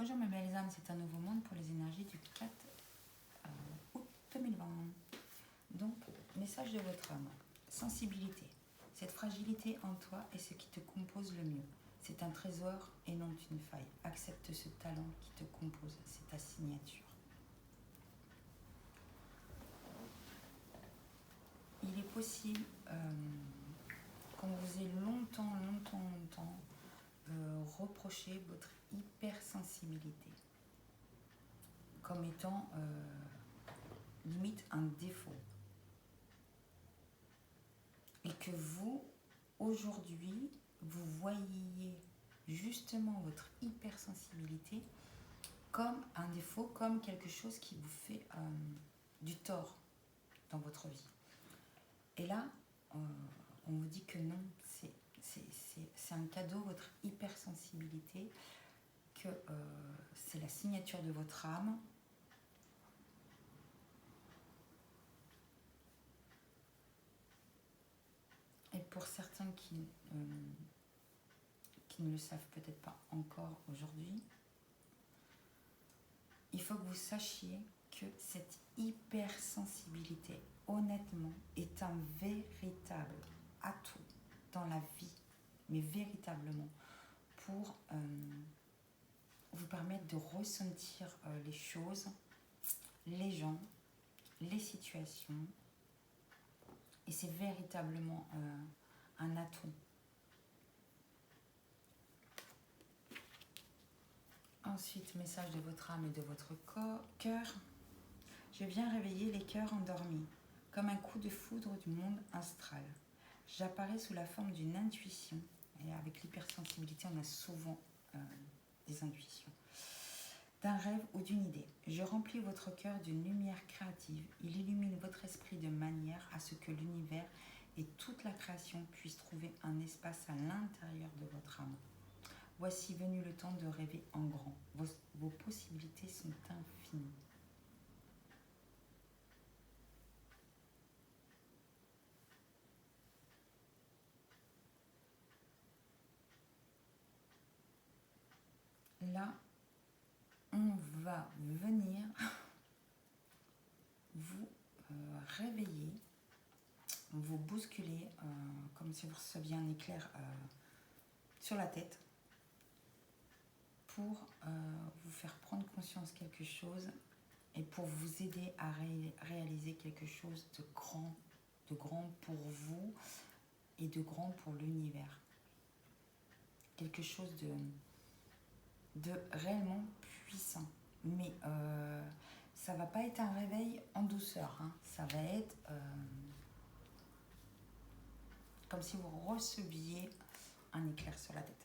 Bonjour mes belles âmes, c'est un nouveau monde pour les énergies du 4 août 2020. Donc, message de votre âme. Sensibilité. Cette fragilité en toi est ce qui te compose le mieux. C'est un trésor et non une faille. Accepte ce talent qui te compose, c'est ta signature. Il est possible qu'on vous ait longtemps reproché votre hypersensibilité comme étant limite un défaut. Et que vous, aujourd'hui, vous voyez justement votre hypersensibilité comme un défaut, comme quelque chose qui vous fait du tort dans votre vie. Et là, on vous dit que non, c'est un cadeau, votre hypersensibilité, que c'est la signature de votre âme. Et pour certains qui ne le savent peut-être pas encore aujourd'hui, il faut que vous sachiez que cette hypersensibilité, honnêtement, est un véritable atout dans la vie, mais véritablement, pour vous permettre de ressentir les choses, les gens, les situations. Et c'est véritablement un atout. Ensuite, message de votre âme et de votre cœur. Je viens réveiller les cœurs endormis, comme un coup de foudre du monde astral. J'apparais sous la forme d'une intuition. Et avec l'hypersensibilité, on a souvent des intuitions. D'un rêve ou d'une idée. Je remplis votre cœur d'une lumière créative. Il illumine votre esprit de manière à ce que l'univers et toute la création puissent trouver un espace à l'intérieur de votre âme. Voici venu le temps de rêver en grand. Vos possibilités sont infinies. Là, on va venir vous réveiller, vous bousculer, comme si vous receviez un éclair sur la tête, pour vous faire prendre conscience de quelque chose et pour vous aider à réaliser quelque chose de grand pour vous et de grand pour l'univers. Quelque chose de réellement puissant. Mais ça va pas être un réveil en douceur, hein. Ça va être comme si vous receviez un éclair sur la tête.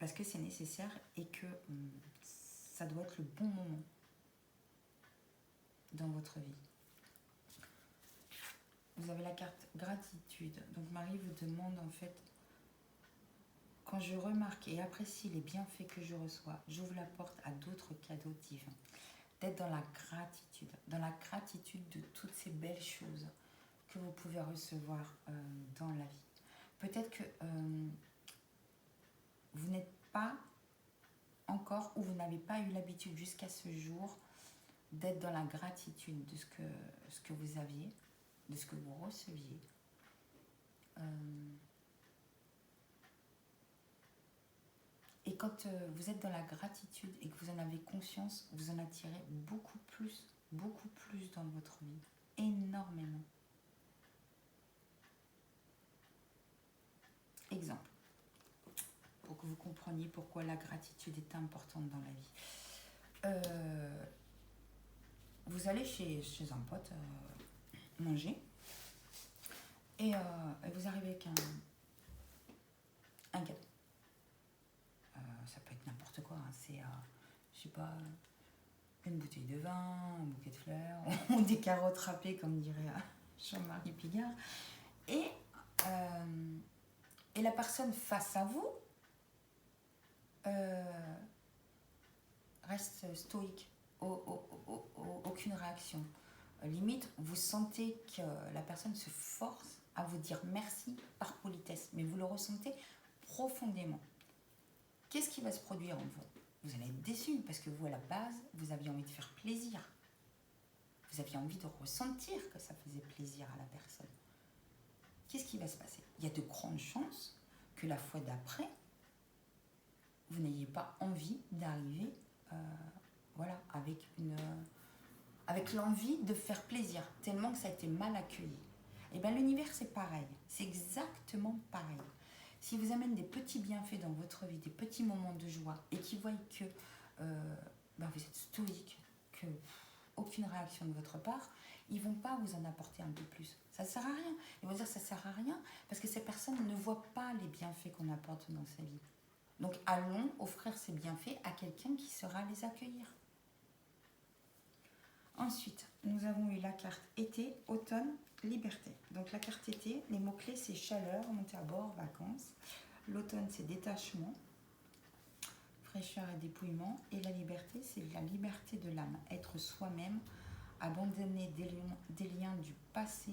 Parce que c'est nécessaire et que ça doit être le bon moment dans votre vie. Vous avez la carte gratitude. Donc Marie vous demande en fait, quand je remarque et apprécie les bienfaits que je reçois, j'ouvre la porte à d'autres cadeaux divins. D'être dans la gratitude de toutes ces belles choses que vous pouvez recevoir dans la vie. Peut-être que vous n'êtes pas encore ou vous n'avez pas eu l'habitude jusqu'à ce jour d'être dans la gratitude de ce que vous aviez, de ce que vous receviez. Et quand vous êtes dans la gratitude et que vous en avez conscience, vous en attirez beaucoup plus dans votre vie, énormément. Exemple, pour que vous compreniez pourquoi la gratitude est importante dans la vie. Vous allez chez un pote manger et vous arrivez avec un cadeau. Ça peut être n'importe quoi, hein. C'est, je sais pas, une bouteille de vin, un bouquet de fleurs, ou des carottes râpées, comme dirait Jean-Marie Pigard. Et la personne face à vous reste stoïque, aucune réaction. Limite, vous sentez que la personne se force à vous dire merci par politesse, mais vous le ressentez profondément. Qu'est-ce qui va se produire en vous? Vous allez être déçu parce que vous, à la base, vous aviez envie de faire plaisir. Vous aviez envie de ressentir que ça faisait plaisir à la personne. Qu'est-ce qui va se passer? Il y a de grandes chances que la fois d'après, vous n'ayez pas envie d'arriver voilà, avec l'envie de faire plaisir, tellement que ça a été mal accueilli. Et bien l'univers, c'est pareil, c'est exactement pareil. Si vous amène des petits bienfaits dans votre vie, des petits moments de joie, et qu'ils voient que vous êtes stoïque, que aucune réaction de votre part, ils ne vont pas vous en apporter un peu plus. Ça ne sert à rien. Ils vont dire que ça ne sert à rien parce que ces personnes ne voient pas les bienfaits qu'on apporte dans sa vie. Donc allons offrir ces bienfaits à quelqu'un qui saura les accueillir. Ensuite, nous avons eu la carte été, automne, liberté. Donc la carte été, les mots-clés c'est chaleur, montée à bord, vacances. L'automne c'est détachement, fraîcheur et dépouillement. Et la liberté c'est la liberté de l'âme, être soi-même, abandonner des liens du passé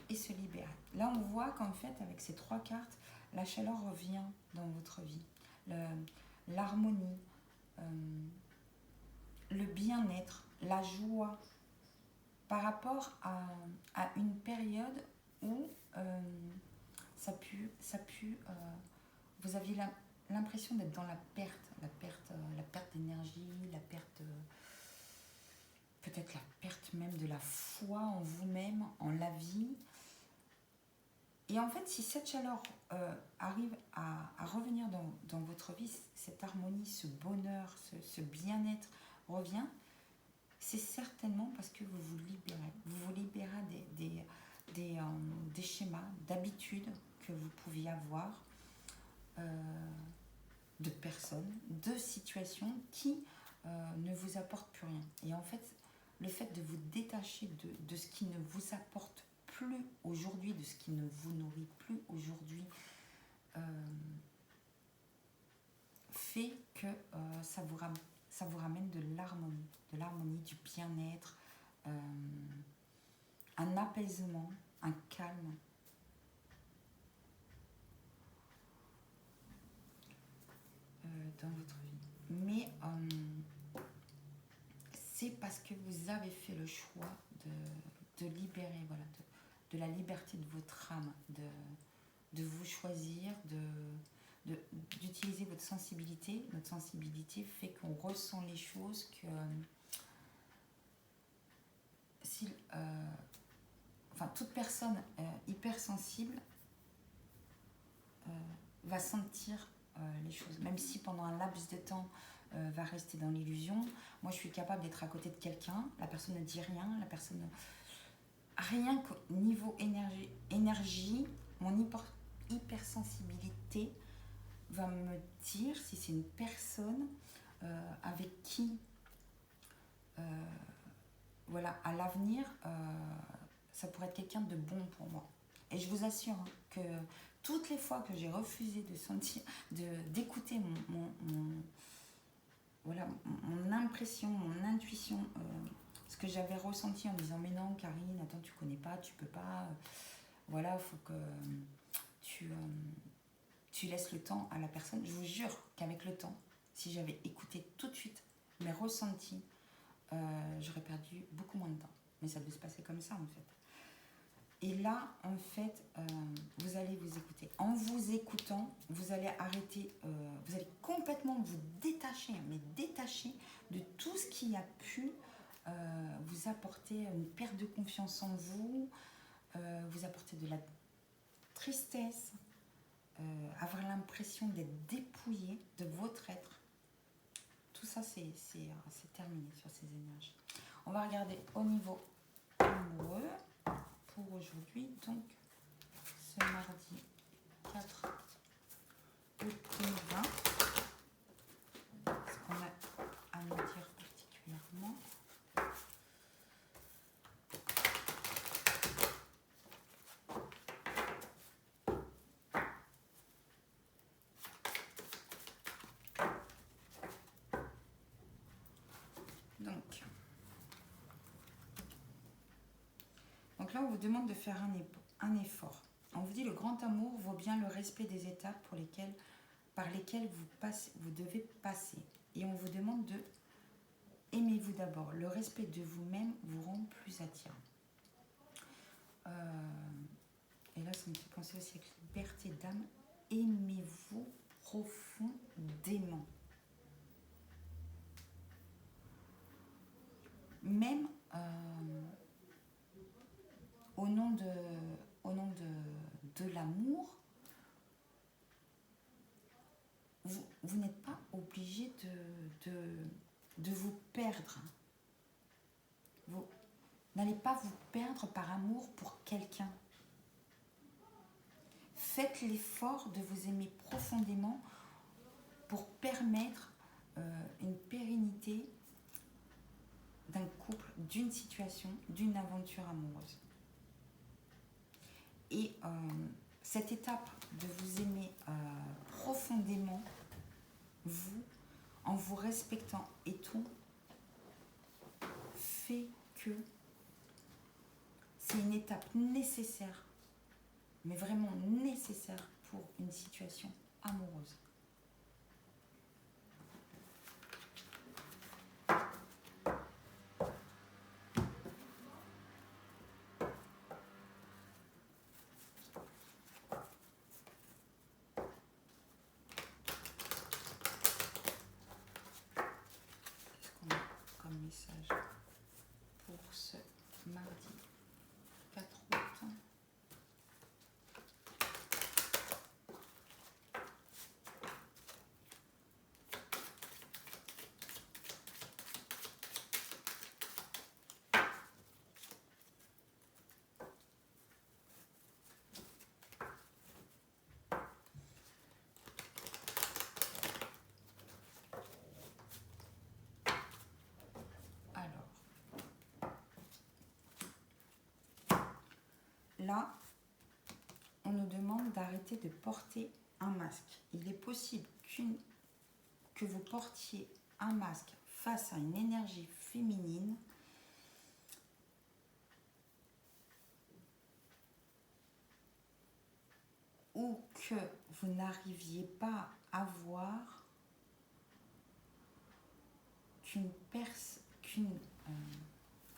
et se libérer. Là on voit qu'en fait avec ces trois cartes, la chaleur revient dans votre vie. L'harmonie, le bien-être, la joie, par rapport à une période où vous aviez l'impression d'être dans la perte d'énergie, peut-être la perte même de la foi en vous-même, en la vie. Et en fait, si cette chaleur arrive à revenir dans votre vie, cette harmonie, ce bonheur, ce bien-être revient, c'est certainement parce que vous vous libérez. Vous vous libérez des schémas, d'habitudes que vous pouviez avoir, de personnes, de situations qui ne vous apportent plus rien. Et en fait, le fait de vous détacher de ce qui ne vous apporte plus aujourd'hui, de ce qui ne vous nourrit plus aujourd'hui, fait que ça vous ramène de l'harmonie, du bien-être, un apaisement, un calme. Dans votre vie. Mais c'est parce que vous avez fait le choix de libérer, voilà, de la liberté de votre âme, de vous choisir, d'utiliser votre sensibilité. Notre sensibilité fait qu'on ressent les choses que si, toute personne hypersensible va sentir les choses, même si pendant un laps de temps va rester dans l'illusion. Moi je suis capable d'être à côté de quelqu'un, la personne ne dit rien, rien qu'au niveau énergie, mon hypersensibilité va me dire si c'est une personne avec qui voilà, à l'avenir ça pourrait être quelqu'un de bon pour moi. Et je vous assure que toutes les fois que j'ai refusé d'écouter mon impression, mon intuition, ce que j'avais ressenti en disant mais non Karine, attends, tu connais pas, tu peux pas, voilà, faut que tu laisses le temps à la personne. Je vous jure qu'avec le temps, si j'avais écouté tout de suite mes ressentis, j'aurais perdu beaucoup moins de temps. Mais ça devait se passer comme ça en fait. Et là, en fait, vous allez vous écouter. En vous écoutant, vous allez arrêter, vous allez complètement vous détacher, mais détacher de tout ce qui a pu vous apporter une perte de confiance en vous, vous apporter de la tristesse, avoir l'impression d'être dépouillé de votre être. Tout ça, c'est terminé sur ces énergies. On va regarder au niveau amoureux pour aujourd'hui, donc ce mardi 4 août 2020. Ce qu'on a à nous dire particulièrement. Donc là, on vous demande de faire un un effort. On vous dit le grand amour vaut bien le respect des étapes par lesquelles vous devez passer. Et on vous demande de aimez-vous d'abord. Le respect de vous-même vous rend plus attirant. Et là, ça me fait penser aussi avec liberté d'âme. Aimez-vous profondément. Même au nom de l'amour, vous n'êtes pas obligé de vous perdre. Vous n'allez pas vous perdre par amour pour quelqu'un. Faites l'effort de vous aimer profondément pour permettre une pérennité d'un couple, d'une situation, d'une aventure amoureuse. Et cette étape de vous aimer profondément, en vous respectant et tout, fait que c'est une étape nécessaire, mais vraiment nécessaire pour une situation amoureuse. Message pour ce mardi 4 août. Là, on nous demande d'arrêter de porter un masque. Il est possible que vous portiez un masque face à une énergie féminine ou que vous n'arriviez pas à voir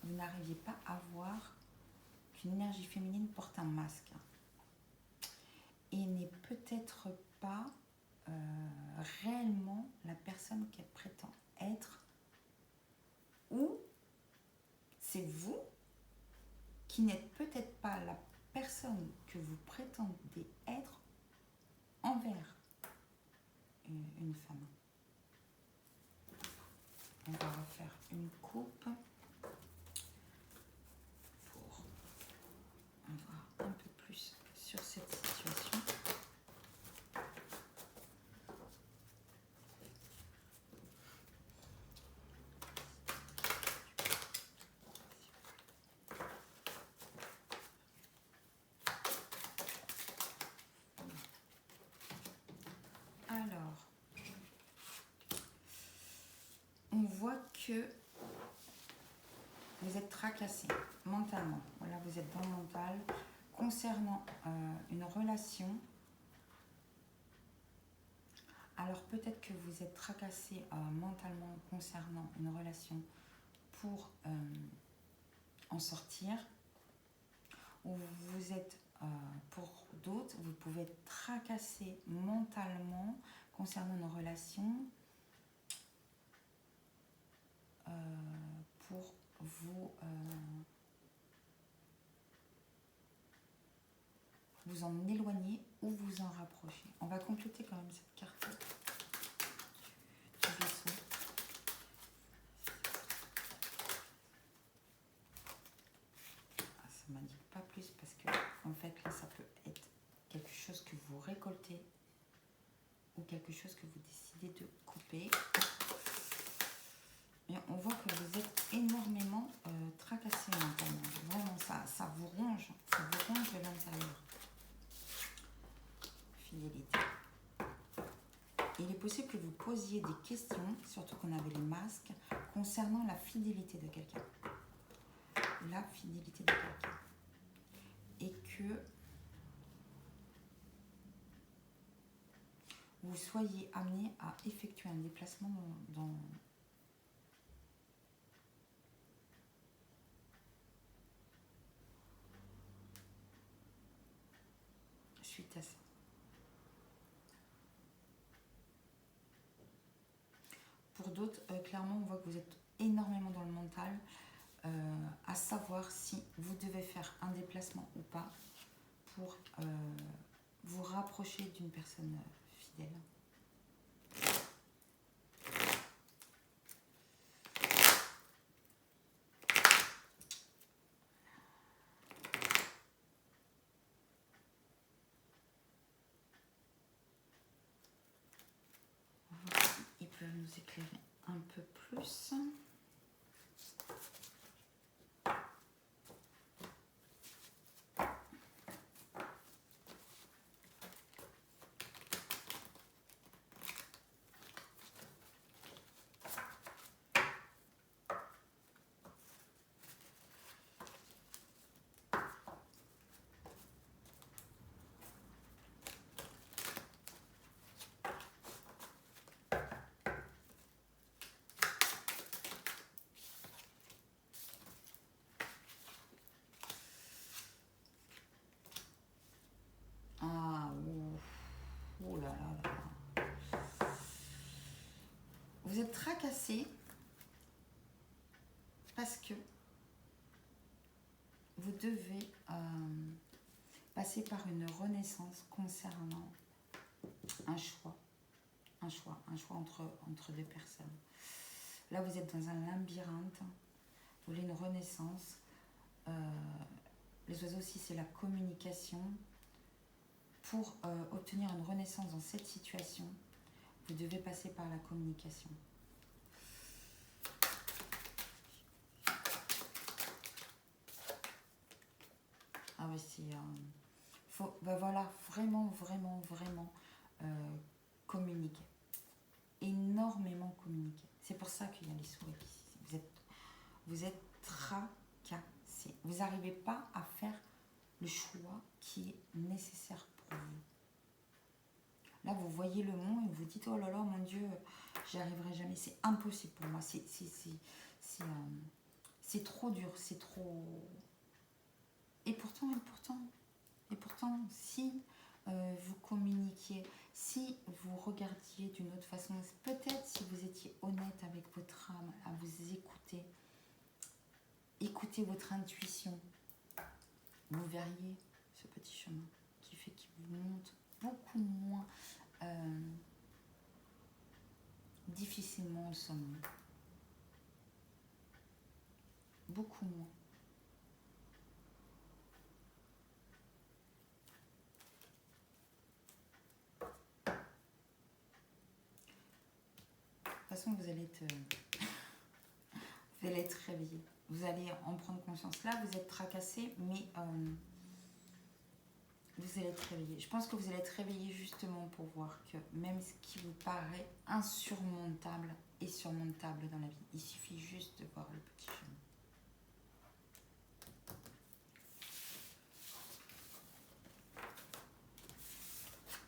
vous n'arriviez pas à voir qu'une énergie féminine porte un masque et n'est peut-être pas réellement la personne qu'elle prétend être, ou c'est vous qui n'êtes peut-être pas la personne que vous prétendez être envers une femme. On va refaire une coupe pour en voir un peu plus sur cette situation. Alors, on voit que vous êtes tracassé mentalement. Voilà, vous êtes dans le mental. Concernant une relation, alors peut-être que vous êtes tracassé mentalement concernant une relation pour en sortir, ou vous êtes, pour d'autres, vous pouvez être tracassé mentalement concernant une relation pour vous en éloigner ou vous en rapprocher. On va compléter quand même cette carte du vaisseau. Ça ne m'indique pas plus parce que en fait là ça peut être quelque chose que vous récoltez ou quelque chose que vous décidez de couper. Et on voit que vous êtes énormément tracassé mentalement. Vraiment, ça vous ronge de l'intérieur. Fidélité. Il est possible que vous posiez des questions, surtout qu'on avait les masques, concernant la fidélité de quelqu'un. La fidélité de quelqu'un. Et que que vous soyez amené à effectuer un déplacement suite à ça. Pour d'autres, clairement, on voit que vous êtes énormément dans le mental, à savoir si vous devez faire un déplacement ou pas pour vous rapprocher d'une personne fidèle. On va voir s'ils peuvent nous éclairer un peu plus. Ah, oh là là là. Vous êtes tracassé parce que vous devez passer par une renaissance concernant un choix entre deux personnes. Là, vous êtes dans un labyrinthe, vous voulez une renaissance. Les oiseaux aussi, c'est la communication. Pour obtenir une renaissance dans cette situation, vous devez passer par la communication. Ah oui, c'est... voilà, vraiment communiquer. Énormément communiquer. C'est pour ça qu'il y a les souris ici. Vous êtes tracassé. Vous n'arrivez pas à faire le choix qui est nécessaire pour vous. Là, vous voyez le mont et vous dites, oh là là, mon Dieu, j'y arriverai jamais. C'est impossible pour moi. C'est trop dur, c'est trop... Et pourtant, si vous communiquiez, si vous regardiez d'une autre façon, peut-être si vous étiez honnête avec votre âme, à vous écoutez votre intuition, vous verriez ce petit chemin qui fait qu'il vous monte beaucoup moins difficilement le sommet. Beaucoup moins. De toute façon, vous allez être réveillé. Vous allez en prendre conscience. Là, vous êtes tracassé, mais vous allez être réveillé. Je pense que vous allez être réveillé justement pour voir que même ce qui vous paraît insurmontable est surmontable dans la vie. Il suffit juste de voir le petit chemin.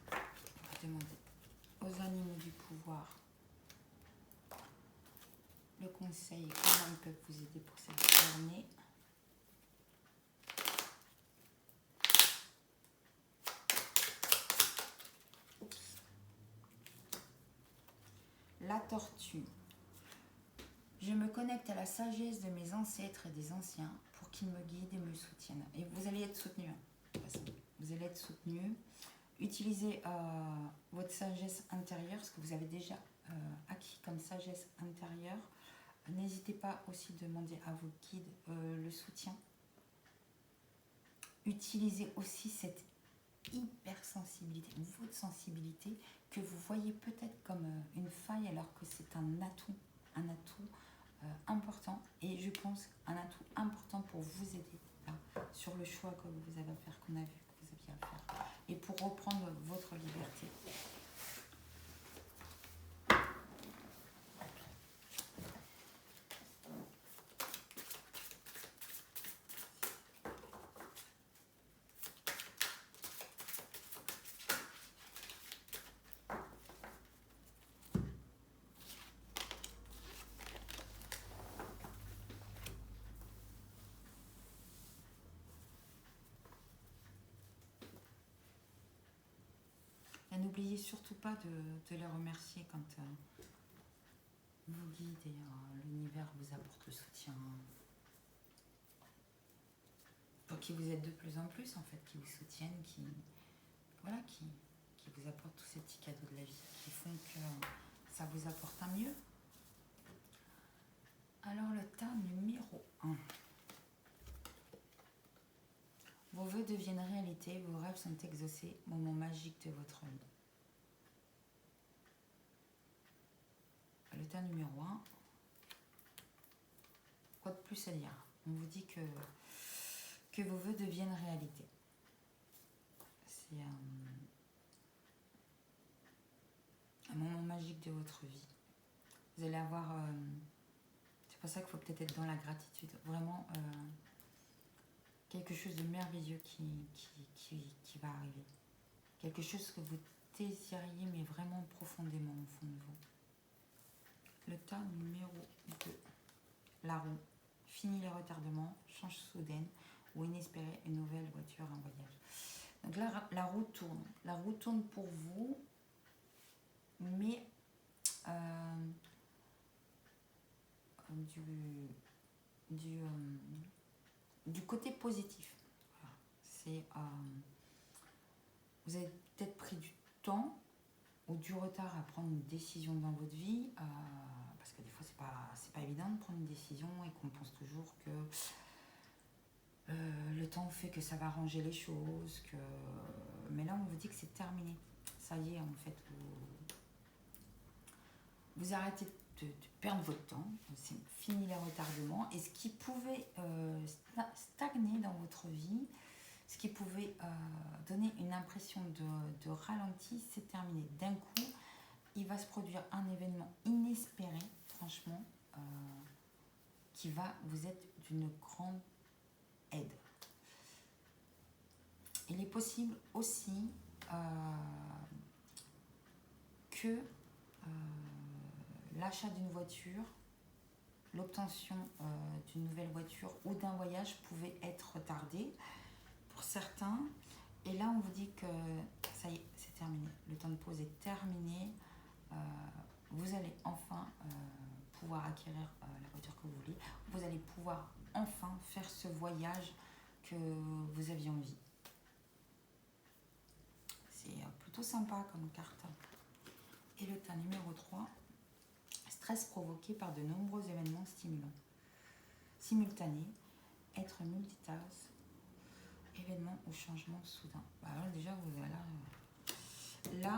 On va demander aux animaux du pouvoir le conseil, comment ils peuvent vous aider pour cette journée. La tortue. Je me connecte à la sagesse de mes ancêtres et des anciens pour qu'ils me guident et me soutiennent. Et vous allez être soutenu. De toute façon. Vous allez être soutenu. Utilisez votre sagesse intérieure, ce que vous avez déjà acquis comme sagesse intérieure. N'hésitez pas aussi à demander à vos guides le soutien. Utilisez aussi cette hypersensibilité, votre sensibilité que vous voyez peut-être comme une faille alors que c'est un atout important, et je pense un atout important pour vous aider là, sur le choix que vous avez à faire, qu'on a vu que vous aviez à faire, et pour reprendre votre liberté. n'oubliez surtout pas de les remercier quand vos guides et l'univers vous apportent le soutien. Pour qui vous êtes de plus en plus, en fait, qui vous soutiennent, qui vous apportent tous ces petits cadeaux de la vie, qui font que ça vous apporte un mieux. Alors le tas numéro 1. Vos vœux deviennent réalité, vos rêves sont exaucés, moment magique de votre vie. Le tas numéro 1. Quoi de plus à dire? On vous dit que vos vœux deviennent réalité. C'est un moment magique de votre vie. Vous allez avoir... c'est pour ça qu'il faut peut-être être dans la gratitude. Vraiment, quelque chose de merveilleux qui va arriver. Quelque chose que vous désiriez, mais vraiment profondément au fond de vous. Le tas numéro 2. La roue. Fini les retardements, change soudaine ou inespérée, une nouvelle voiture, un voyage. Donc là, la roue tourne. La roue tourne pour vous, mais du côté positif. Voilà. C'est vous avez peut-être pris du temps ou du retard à prendre une décision dans votre vie, parce que des fois c'est pas évident de prendre une décision et qu'on pense toujours que le temps fait que ça va arranger les choses, mais là on vous dit que c'est terminé. Ça y est, en fait, vous arrêtez de perdre votre temps, c'est fini les retardements, et ce qui pouvait stagner dans votre vie, ce qui pouvait donner une impression de ralenti, c'est terminé. D'un coup, il va se produire un événement inespéré, franchement, qui va vous être d'une grande aide. Il est possible aussi que l'achat d'une voiture, l'obtention d'une nouvelle voiture ou d'un voyage pouvait être retardé pour certains. Et là, on vous dit que ça y est, c'est terminé. Le temps de pause est terminé. Vous allez enfin pouvoir acquérir la voiture que vous voulez. Vous allez pouvoir enfin faire ce voyage que vous aviez envie. C'est plutôt sympa comme carte. Et le tas numéro 3, stress provoqué par de nombreux événements stimulants. Simultanés, être multitask, événements ou changements soudains. Alors déjà, vous allez là,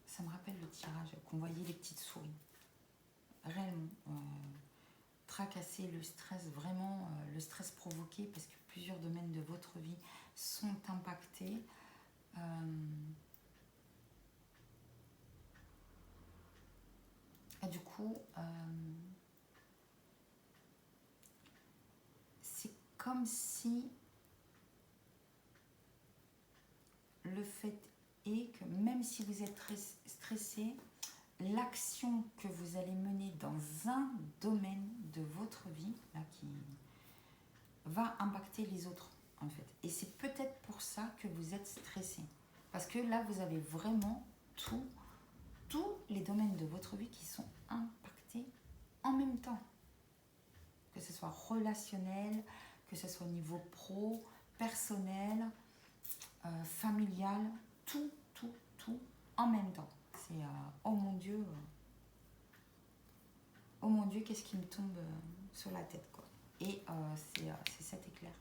ça me rappelle le tirage, qu'on voyait les petites souris. Réellement, tracasser le stress, vraiment le stress provoqué, parce que plusieurs domaines de votre vie sont impactés. Et du coup, c'est comme si le fait est que même si vous êtes très stressé, l'action que vous allez mener dans un domaine de votre vie, là, qui va impacter les autres, en fait. Et c'est peut-être pour ça que vous êtes stressé. Parce que là, vous avez vraiment tous les domaines de votre vie qui sont impactés en même temps. Que ce soit relationnel, que ce soit au niveau pro, personnel, familial, tout en même temps. C'est oh mon Dieu, qu'est-ce qui me tombe sur la tête, quoi. Et c'est cet éclair.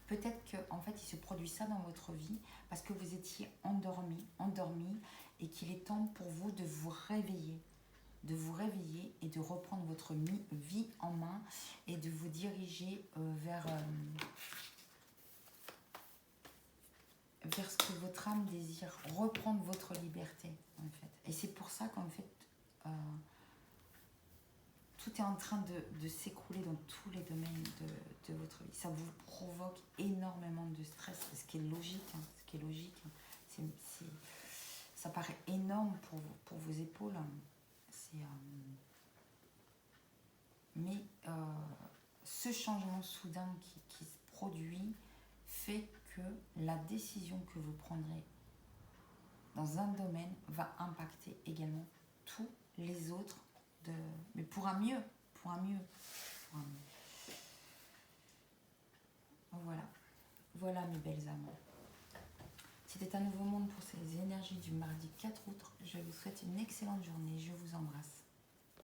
Peut-être qu'en fait, il se produit ça dans votre vie parce que vous étiez endormi, et qu'il est temps pour vous de vous réveiller. Et de reprendre votre vie en main et de vous diriger vers ce que votre âme désire, reprendre votre liberté, en fait. Et c'est pour ça qu'en fait, tout est en train de s'écrouler dans tous les domaines de votre vie. Ça vous provoque énormément de stress, ce qui est logique. Ça paraît énorme pour vos épaules. Mais ce changement soudain qui se produit fait que la décision que vous prendrez dans un domaine va impacter également tous les autres, mais pour un mieux, pour un mieux, pour un mieux. Voilà, voilà mes belles âmes. C'était un nouveau monde pour ces énergies du mardi 4 août. Je vous souhaite une excellente journée. Je vous embrasse.